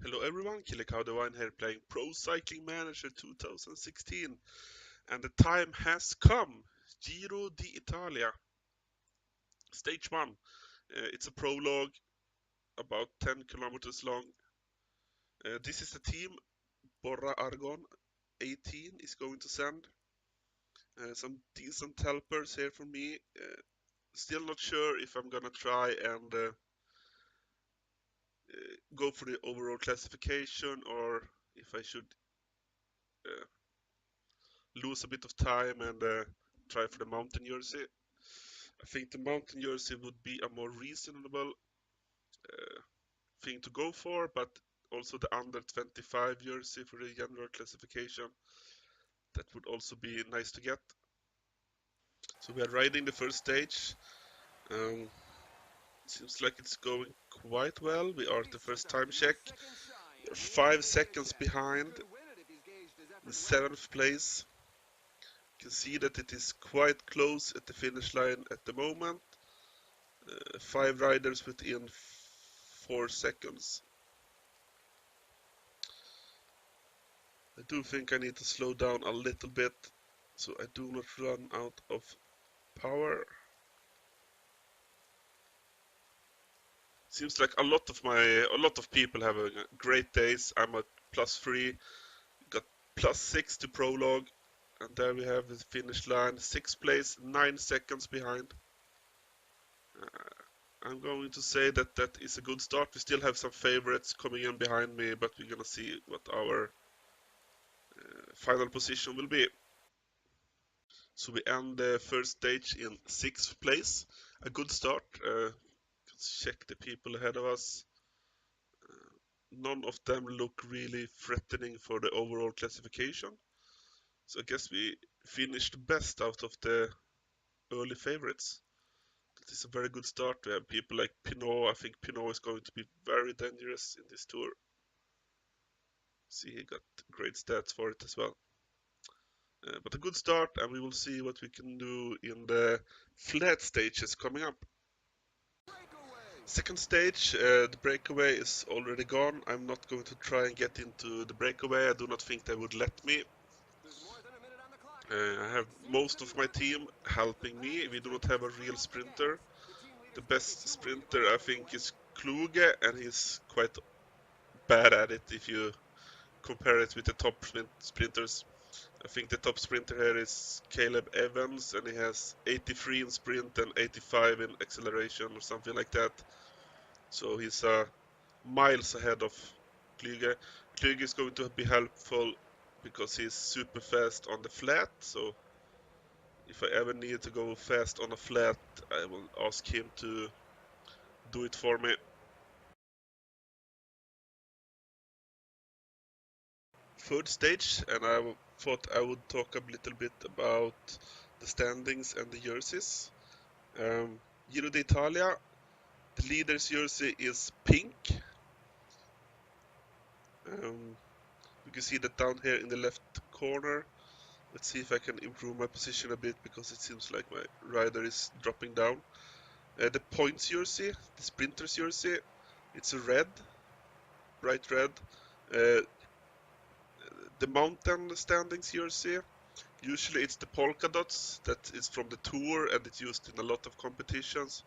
Hello everyone, Killer Cow Divine here playing Pro Cycling Manager 2016, and the time has come. Giro d'Italia, stage 1. It's a prologue, about 10 kilometers long. This is the team Borra Argon 18 is going to send. Some decent helpers here for me. Still not sure if I'm gonna try and go for the overall classification or if I should uh, lose a bit of time and try for the mountain jersey. I think the mountain jersey would be a more reasonable thing to go for, but also the under 25 jersey for the general classification. That would also be nice to get. So we are riding the first stage. Seems like it's going quite well. We are at the first time check. We are 5 seconds behind the 7th place. You can see that it is quite close at the finish line at the moment. 5 riders within 4 seconds. I do think I need to slow down a little bit so I do not run out of power. Seems like a lot of people have a great days. I'm at +3, got +6 to prologue, and there we have the finish line. 6th place, 9 seconds behind. I'm going to say that that is a good start. We still have some favorites coming in behind me, but we're gonna see what our final position will be. So we end the first stage in 6th place. A good start. Let's check the people ahead of us. None of them look really threatening for the overall classification. So I guess we finished best out of the early favorites. That is a very good start. We have people like Pinot. I think Pinot is going to be very dangerous in this tour. See, he got great stats for it as well. But a good start, and we will see what we can do in the flat stages coming up. Second stage, the breakaway is already gone. I'm not going to try and get into the breakaway. I do not think they would let me. I have most of my team helping me. We do not have a real sprinter. The best sprinter I think is Kluge, and he's quite bad at it if you compare it with the top sprinters. I think the top sprinter here is Caleb Evans, and he has 83 in sprint and 85 in acceleration or something like that. So he's miles ahead of Kluge. Kluge is going to be helpful because he's super fast on the flat. So if I ever need to go fast on a flat, I will ask him to do it for me. Third stage, and I thought I would talk a little bit about the standings and the jerseys. Giro d'Italia, the leader's jersey is pink. You can see that down here in the left corner. Let's see if I can improve my position a bit because it seems like my rider is dropping down. The points jersey, the sprinter's jersey, it's a red, bright red. Uh, the mountain standings jersey, usually it's the polka dots that is from the tour and it's used in a lot of competitions.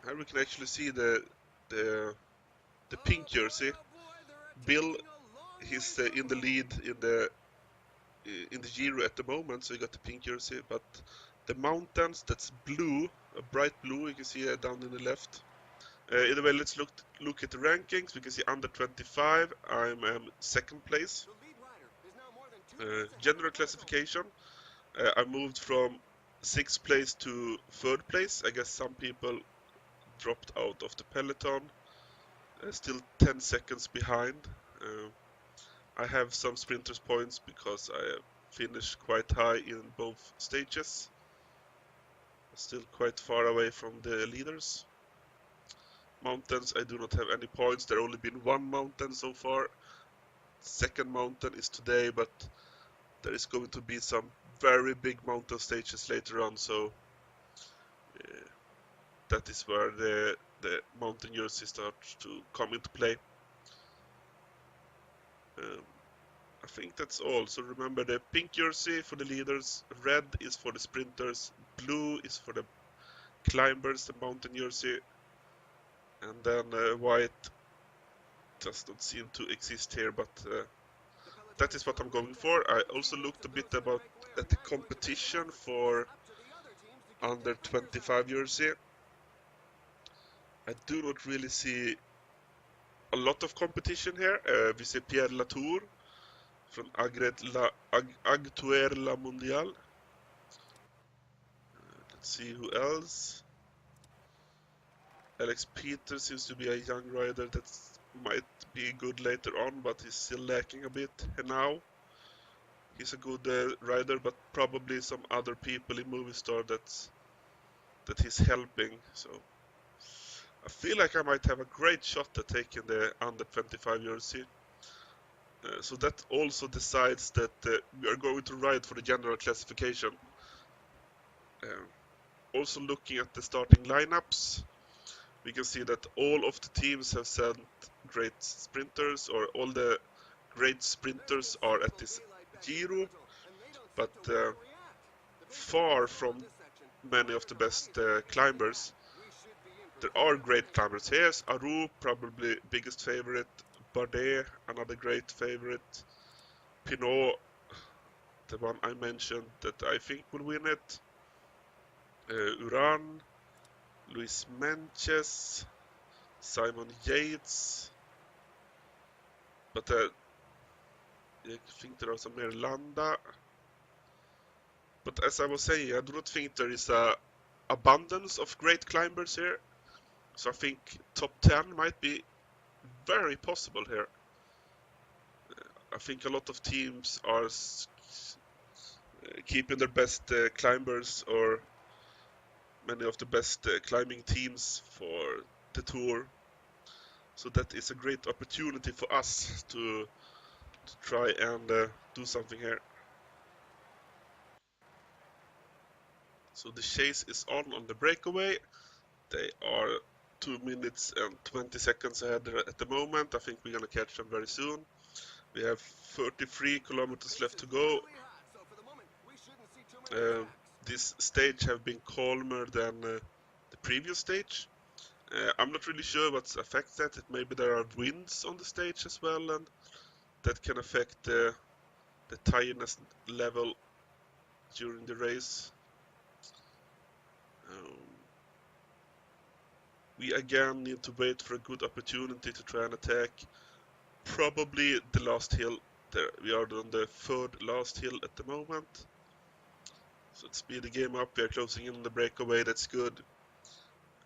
Here we can actually see the pink jersey. Bill, he's in the lead in the Giro at the moment, so he got the pink jersey. But the mountains, that's blue, a bright blue. You can see down in the left. Either way, let's look at the rankings. We can see under 25. I'm second place. General classification. I moved from 6th place to 3rd place. I guess some people dropped out of the peloton. Still 10 seconds behind. I have some sprinters points because I finished quite high in both stages. Still quite far away from the leaders. Mountains, I do not have any points. There only been one mountain so far. Second mountain is today, but there is going to be some very big mountain stages later on, so that is where the mountain jersey starts to come into play. Um, I think that's all. So remember the pink jersey for the leaders, red is for the sprinters, blue is for the climbers, the mountain jersey, and then white does not seem to exist here, but that is what I'm going for. I also looked a bit about at the competition for under 25 jersey. I do not really see a lot of competition here. We see Pierre Latour from Agtuer La Mondial. Let's see who else. Alex Peters seems to be a young rider that might be good later on, but he's still lacking a bit now. He's a good rider, but probably some other people in Movistar that he's helping. So I feel like I might have a great shot at taking the under 25 jersey. So that also decides that we are going to ride for the general classification. Also looking at the starting lineups, we can see that all of the teams have sent great sprinters, or all the great sprinters are at this Giro, but far from many of the best climbers. There are great climbers. Here's Aru, probably biggest favorite. Bardet, another great favorite. Pinot, the one I mentioned that I think will win it. Uran, Luis Menches, Simon Yates. But I think there are some more Landa. But as I was saying, I do not think there is a abundance of great climbers here. So I think top 10 might be very possible here. I think a lot of teams are keeping their best climbers, or many of the best climbing teams for the tour. So that is a great opportunity for us to try and do something here. So the chase is on the breakaway. They are 2 minutes and 20 seconds ahead at the moment. I think we're gonna catch them very soon. We have 33 kilometers left to go. This stage have been calmer than the previous stage. I'm not really sure what's affected that. Maybe there are winds on the stage as well, and that can affect the tiredness level during the race. We again need to wait for a good opportunity to try and attack. Probably the last hill. There, we are on the third last hill at the moment. So let's speed the game up. We are closing in on the breakaway. That's good.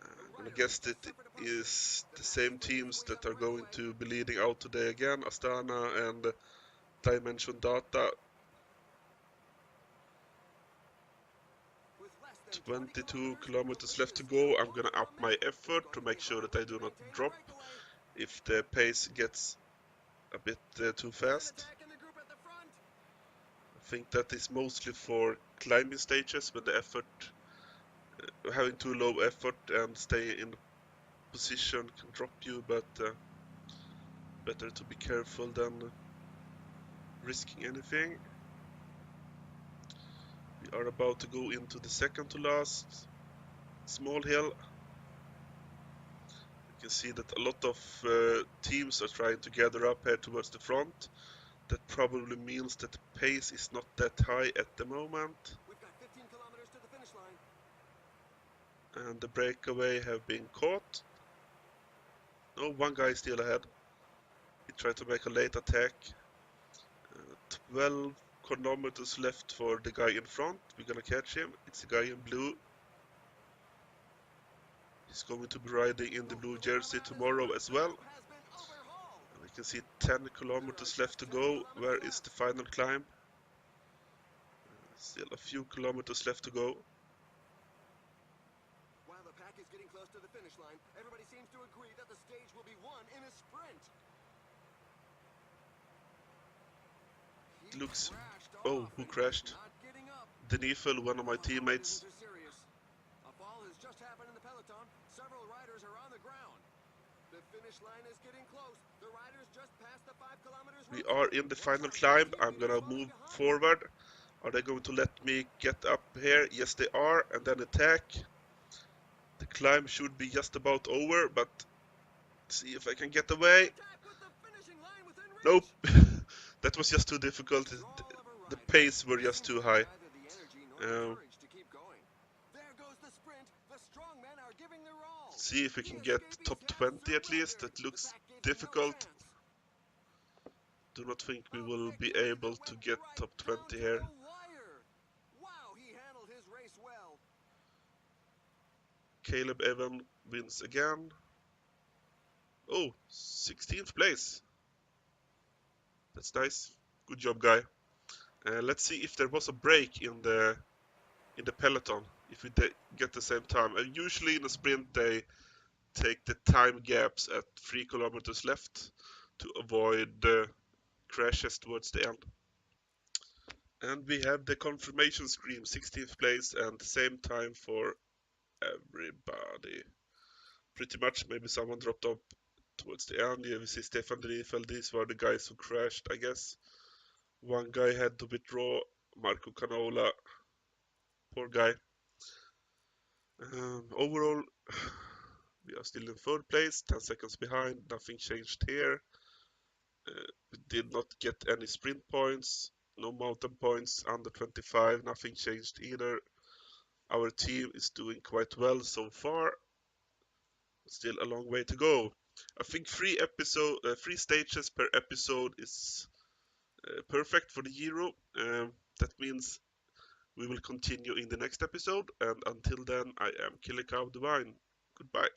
I'm gonna guess that it is the same teams that are going to be leading out today again. Astana and Dimension Data. 22 kilometers left to go. I'm gonna up my effort to make sure that I do not drop if the pace gets a bit too fast. I think that is mostly for climbing stages, when the effort, having too low effort and stay in position can drop you, but better to be careful than risking anything. We are about to go into the second to last small hill. You can see that a lot of teams are trying to gather up here towards the front. That probably means that the pace is not that high at the moment. We've got 15 kilometers to the finish line. And the breakaway have been caught. No, one guy is still ahead. He tried to make a late attack. 12 kilometers left for the guy in front. We're gonna catch him. It's the guy in blue. He's going to be riding in the blue jersey tomorrow as well. And we can see 10 kilometers left to go. Where is the final climb? Still a few kilometers left to go. While the pack is getting close to the finish line, everybody seems to agree that the stage will be won in a sprint. It looks... Oh, who crashed? Denifel, one of my teammates. A fall has just happened in the peloton. Several riders are on the ground. The finish line is getting close. The riders just passed the 5 kilometers We are in the final climb. I'm gonna move forward. Are they going to let me get up here? Yes, they are. And then attack. The climb should be just about over, but see if I can get away. Nope. That was just too difficult. The pace were just too high. Um, see if we can get top 20 at least. That looks difficult. Do not think we will be able to get top 20 here. Caleb Evan wins again. Oh, 16th place. That's nice. Good job, guy. Let's see if there was a break in the peloton. If we get the same time. Usually in a sprint they take the time gaps at 3 kilometers left to avoid crashes towards the end. And we have the confirmation screen, 16th place and same time for everybody. Pretty much, maybe someone dropped off towards the end. Yeah, we see Stefan Driefeld. These were the guys who crashed, I guess. One guy had to withdraw, Marco Canola. Poor guy. Overall, we are still in third place, 10 seconds behind. Nothing changed here. We did not get any sprint points, no mountain points under 25. Nothing changed either. Our team is doing quite well so far. Still a long way to go. I think 3 stages per episode is perfect for the Giro. That means we will continue in the next episode, and until then, I am Killer Cow Divine. Goodbye.